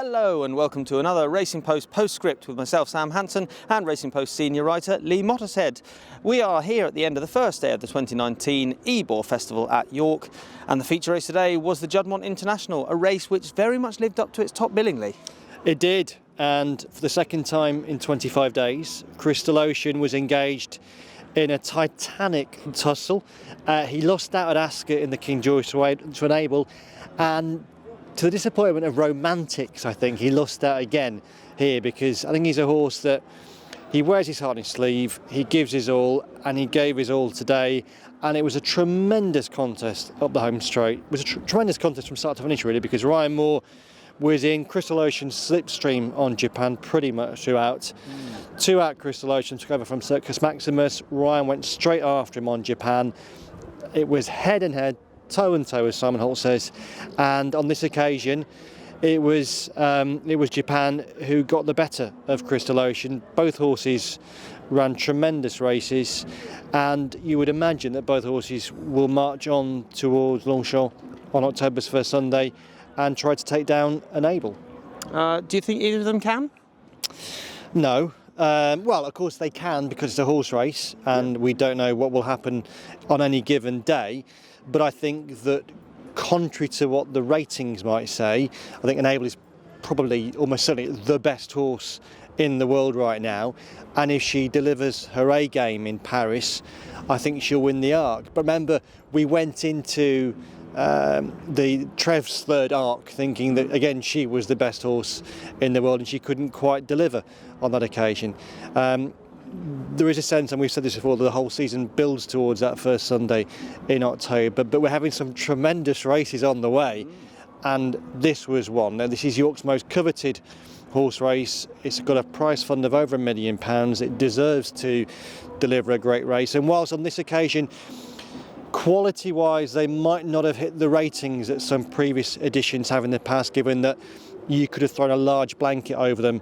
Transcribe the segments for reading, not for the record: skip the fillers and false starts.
Hello and welcome to another Racing Post Postscript with myself, Sam Hanson, and Racing Post senior writer Lee Mottershead. We are here at the end of the first day of the 2019 Ebor Festival at York, and the feature race today was the Juddmonte International, a race which very much lived up to its top billing, Lee. It did, and for the second time in 25 days, Crystal Ocean was engaged in a titanic tussle. He lost out at Ascot in the King George to enable, and to the disappointment of Romantics, I think he lost out again here, because I think he's a horse that he wears his heart on his sleeve, he gives his all, and he gave his all today, and it was a tremendous contest up the home straight. It was a tremendous contest from start to finish, really, because Ryan Moore was in Crystal Ocean's slipstream on Japan pretty much throughout. Two out Crystal Ocean took over from Circus Maximus. Ryan went straight after him on Japan. It was head and head, toe and toe, as Simon Holt says, and on this occasion it was Japan who got the better of Crystal Ocean. Both horses ran tremendous races, and you would imagine that both horses will march on towards Longchamp on October's first Sunday and try to take down Enable. Do you think either of them can? No. Well, of course they can, because it's a horse race and we don't know what will happen on any given day. But I think that, contrary to what the ratings might say, I think Enable is probably almost certainly the best horse in the world right now. And if she delivers her A game in Paris, I think she'll win the Arc. But remember, we went into the Trev's third arc thinking that, again, she was the best horse in the world, and she couldn't quite deliver on that occasion. There is a sense, and we've said this before, that the whole season builds towards that first Sunday in October, but we're having some tremendous races on the way, and this was one. Now, this is York's most coveted horse race. It's got a prize fund of over £1 million. It deserves to deliver a great race, and whilst on this occasion, quality-wise, they might not have hit the ratings that some previous editions have in the past, given that you could have thrown a large blanket over them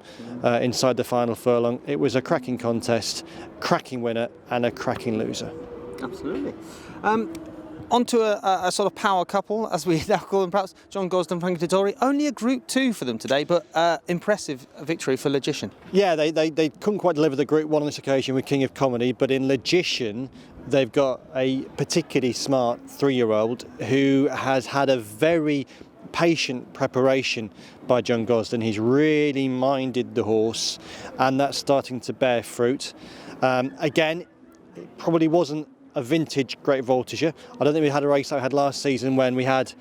inside the final furlong. It was a cracking contest, cracking winner and a cracking loser. Absolutely. On to a sort of power couple, as we now call them perhaps, John Gosden, Frankie Dettori. Only a Group 2 for them today, but impressive victory for Logician. Yeah, they couldn't quite deliver the Group 1 on this occasion with King of Comedy, but in Logician they've got a particularly smart 3-year-old who has had a very patient preparation by John Gosden. He's really minded the horse, and that's starting to bear fruit. Again, it probably wasn't a vintage Great Voltigeur. I don't think we had a race like we had last season when we had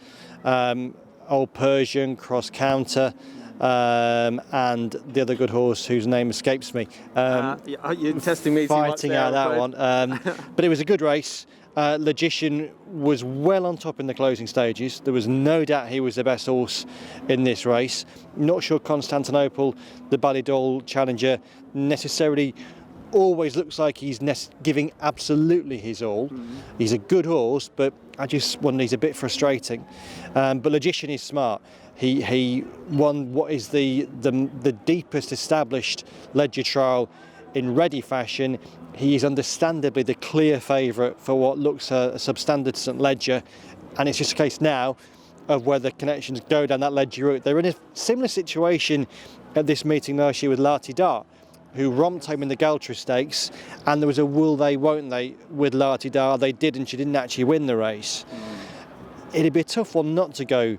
Old Persian, Cross Counter, and the other good horse whose name escapes me. You're testing me fighting out that one. But it was a good race. Logician was well on top in the closing stages. There was no doubt he was the best horse in this race. Not sure Constantinople, the Ballydol challenger, necessarily always looks like he's giving absolutely his all. He's a good horse, but I just wonder, he's a bit frustrating. But Logician is smart. He won what is the deepest established Leger trial in ready fashion. He is understandably the clear favourite for what looks a substandard St Leger, and it's just a case now of whether connections go down that Leger route. They're in a similar situation at this meeting last year with Lati Dart, who romped home in the Galtra Stakes, and there was a will they, won't they with Lati Dart. They did, and she didn't actually win the race. It'd be a tough one not to go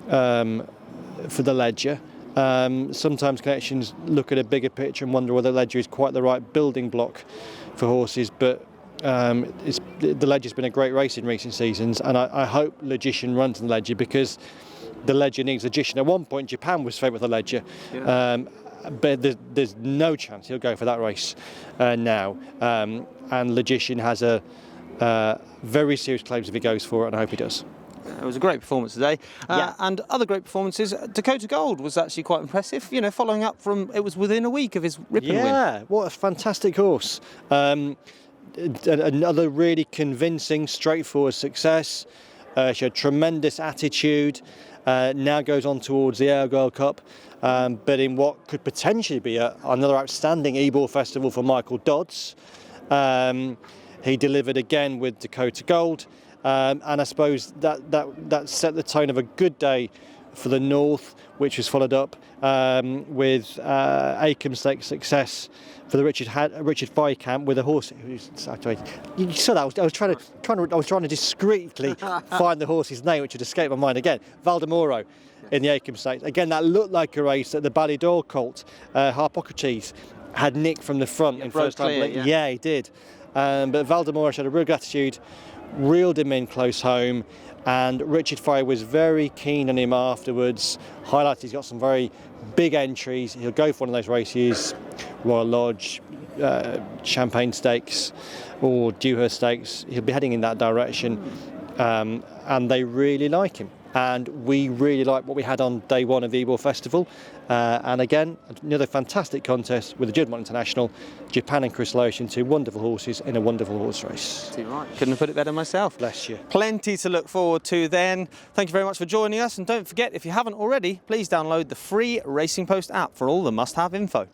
for the Leger. Sometimes connections look at a bigger picture and wonder whether Leger is quite the right building block for horses, but the Leger's been a great race in recent seasons, and I hope Logician runs in the Leger, because the Leger needs Logician. At one point Japan was favourite with the Leger, but there's no chance he'll go for that race now, and Logician has a very serious claims if he goes for it, and I hope he does. It was a great performance today, and other great performances. Dakota Gold was actually quite impressive, you know, following up from, it was within a week of his Ripon win. Yeah, what a fantastic horse. Another really convincing, straightforward success. She had tremendous attitude, now goes on towards the Airgirl Cup, but in what could potentially be another outstanding Ebor Festival for Michael Dodds. He delivered again with Dakota Gold. And I suppose that set the tone of a good day for the North, which was followed up with Acomb Stakes success for the Richard Viscount with a horse. You saw that. I was trying to discreetly find the horse's name, which had escaped my mind again. Valdemoro in the Acomb Stakes. Again, that looked like a race that the Ballydor colt, Harpocrates, had nicked from the front in first time. Yeah, he did. But Valdemoro showed a real attitude, reeled him in close home, and Richard Fry was very keen on him afterwards. Highlighted he's got some very big entries. He'll go for one of those races, Royal Lodge, Champagne Stakes or Dewhurst Stakes. He'll be heading in that direction, and they really like him. And we really like what we had on day one of the Ebor Festival. And again, another fantastic contest with the Juddmonte International, Japan and Chris Lotion, 2 wonderful horses in a wonderful horse race. Too right. Couldn't have put it better myself. Bless you. Plenty to look forward to then. Thank you very much for joining us. And don't forget, if you haven't already, please download the free Racing Post app for all the must-have info.